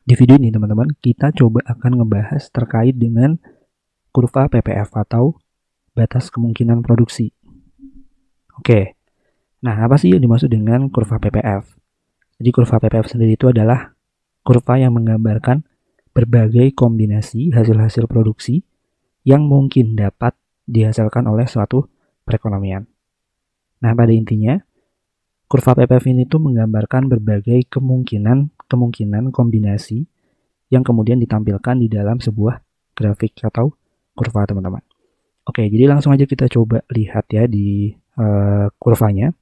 Di video ini teman-teman, kita coba akan ngebahas terkait dengan kurva PPF atau batas kemungkinan produksi. Oke, nah apa sih yang dimaksud dengan kurva PPF? Jadi kurva PPF sendiri itu adalah kurva yang menggambarkan berbagai kombinasi hasil-hasil produksi yang mungkin dapat dihasilkan oleh suatu perekonomian. Nah, pada intinya, kurva PPF ini tuh menggambarkan berbagai kemungkinan kombinasi yang kemudian ditampilkan di dalam sebuah grafik atau kurva, teman-teman. Oke, jadi langsung aja kita coba lihat ya di kurvanya.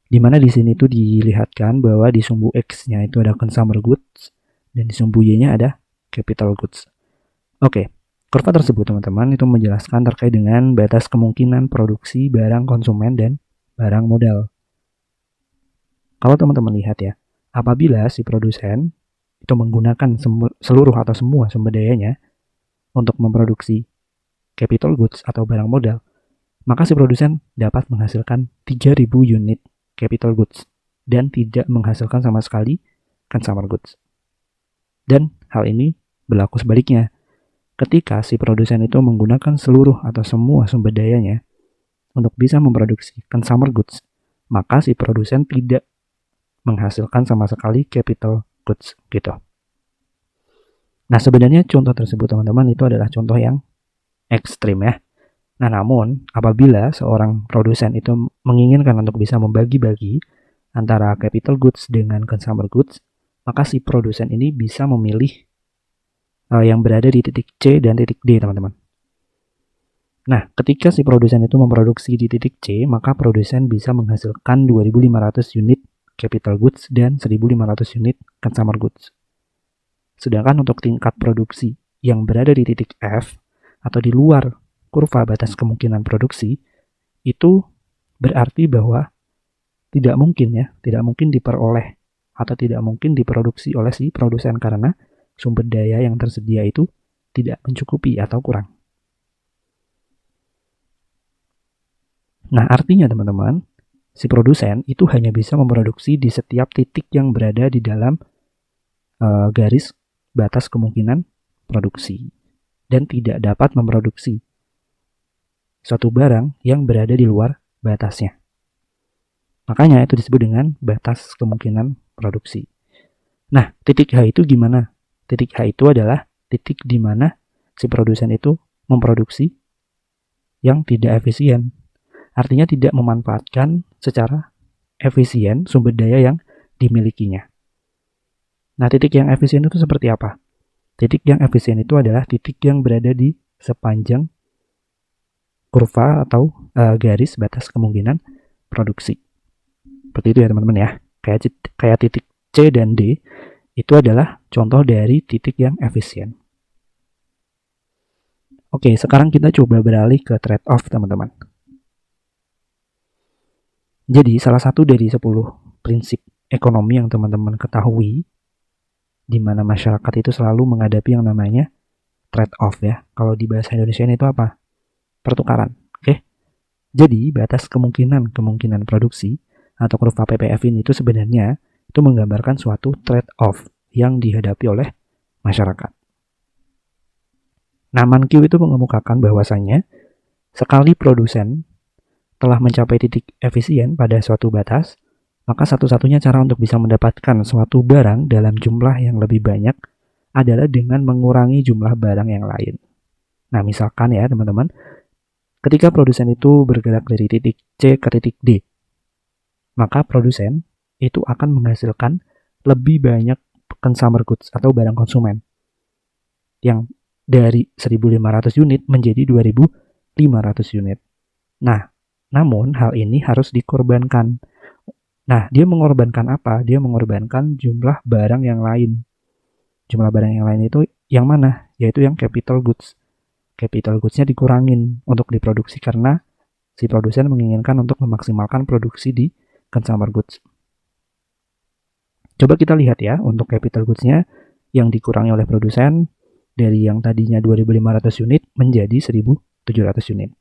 Dimana di sini tuh dilihatkan bahwa di sumbu X-nya itu ada consumer goods dan di sumbu Y-nya ada capital goods. Oke, kurva tersebut teman-teman itu menjelaskan terkait dengan batas kemungkinan produksi barang konsumen dan barang modal. Kalau teman-teman lihat ya, apabila si produsen itu menggunakan seluruh atau semua sumber dayanya untuk memproduksi capital goods atau barang modal, maka si produsen dapat menghasilkan 3.000 unit capital goods dan tidak menghasilkan sama sekali consumer goods. Dan hal ini berlaku sebaliknya. Ketika si produsen itu menggunakan seluruh atau semua sumber dayanya untuk bisa memproduksi consumer goods, maka si produsen tidak menghasilkan sama sekali capital goods gitu. Nah, sebenarnya contoh tersebut teman-teman itu adalah contoh yang ekstrim ya. Nah, namun apabila seorang produsen itu menginginkan untuk bisa membagi-bagi antara capital goods dengan consumer goods, maka si produsen ini bisa memilih yang berada di titik C dan titik D, teman-teman. Nah, ketika si produsen itu memproduksi di titik C, maka produsen bisa menghasilkan 2.500 unit capital goods dan 1.500 unit consumer goods. Sedangkan untuk tingkat produksi yang berada di titik F atau di luar kurva batas kemungkinan produksi, itu berarti bahwa tidak mungkin diperoleh atau tidak mungkin diproduksi oleh si produsen karena sumber daya yang tersedia itu tidak mencukupi atau kurang. Nah, artinya teman-teman, si produsen itu hanya bisa memproduksi di setiap titik yang berada di dalam garis batas kemungkinan produksi dan tidak dapat memproduksi suatu barang yang berada di luar batasnya. Makanya itu disebut dengan batas kemungkinan produksi. Nah, titik H itu gimana? Titik H itu adalah titik di mana si produsen itu memproduksi yang tidak efisien. Artinya tidak memanfaatkan secara efisien sumber daya yang dimilikinya. Nah, titik yang efisien itu seperti apa? Titik yang efisien itu adalah titik yang berada di sepanjang kurva atau garis batas kemungkinan produksi. Seperti itu ya teman-teman ya. Kayak titik C dan D itu adalah contoh dari titik yang efisien. Oke, sekarang kita coba beralih ke trade-off teman-teman. Jadi salah satu dari 10 prinsip ekonomi yang teman-teman ketahui di mana masyarakat itu selalu menghadapi yang namanya trade-off ya. Kalau di bahasa Indonesia itu apa? Pertukaran. Oke. Jadi batas kemungkinan produksi atau kurva PPF ini itu sebenarnya itu menggambarkan suatu trade-off yang dihadapi oleh masyarakat. Nah, Mankiw itu mengemukakan bahwasannya sekali produsen telah mencapai titik efisien pada suatu batas, maka satu-satunya cara untuk bisa mendapatkan suatu barang dalam jumlah yang lebih banyak adalah dengan mengurangi jumlah barang yang lain. Nah, misalkan ya teman-teman, ketika produsen itu bergerak dari titik C ke titik D, maka produsen itu akan menghasilkan lebih banyak consumer goods atau barang konsumen yang dari 1.500 unit menjadi 2.500 unit. Nah, namun hal ini harus dikorbankan. Nah, dia mengorbankan apa? Dia mengorbankan jumlah barang yang lain. Jumlah barang yang lain itu yang mana? Yaitu yang capital goods. Capital goods-nya dikurangin untuk diproduksi karena si produsen menginginkan untuk memaksimalkan produksi di consumer goods. Coba kita lihat ya, untuk capital goods-nya yang dikurangi oleh produsen dari yang tadinya 2.500 unit menjadi 1.700 unit.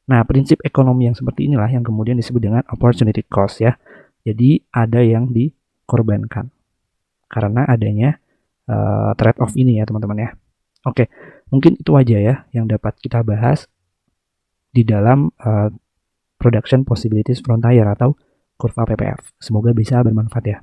Nah, prinsip ekonomi yang seperti inilah yang kemudian disebut dengan opportunity cost ya. Jadi ada yang dikorbankan. karena adanya trade-off ini ya teman-teman ya. Oke, mungkin itu aja ya yang dapat kita bahas di dalam Production Possibilities Frontier atau kurva PPF. Semoga bisa bermanfaat ya.